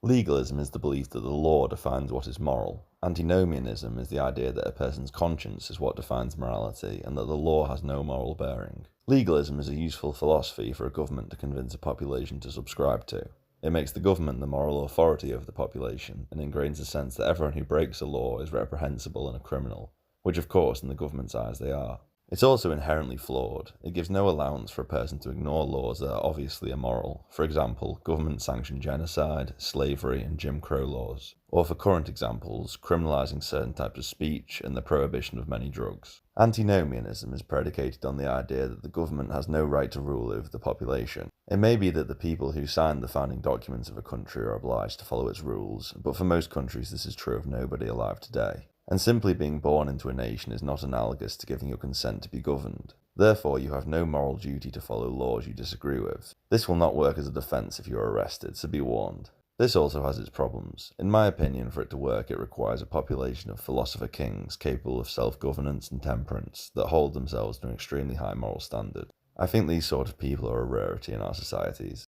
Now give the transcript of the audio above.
Legalism is the belief that the law defines what is moral. Antinomianism is the idea that a person's conscience is what defines morality and that the law has no moral bearing. Legalism is a useful philosophy for a government to convince a population to subscribe to. It makes the government the moral authority over the population and ingrains the sense that everyone who breaks a law is reprehensible and a criminal, which of course in the government's eyes they are. It's also inherently flawed. It gives no allowance for a person to ignore laws that are obviously immoral, for example, government-sanctioned genocide, slavery, and Jim Crow laws, or for current examples, criminalizing certain types of speech and the prohibition of many drugs. Antinomianism is predicated on the idea that the government has no right to rule over the population. It may be that the people who signed the founding documents of a country are obliged to follow its rules, but for most countries this is true of nobody alive today. And simply being born into a nation is not analogous to giving your consent to be governed. Therefore, you have no moral duty to follow laws you disagree with. This will not work as a defense if you are arrested, so be warned. This also has its problems. In my opinion, for it to work, it requires a population of philosopher kings capable of self-governance and temperance that hold themselves to an extremely high moral standard. I think these sort of people are a rarity in our societies.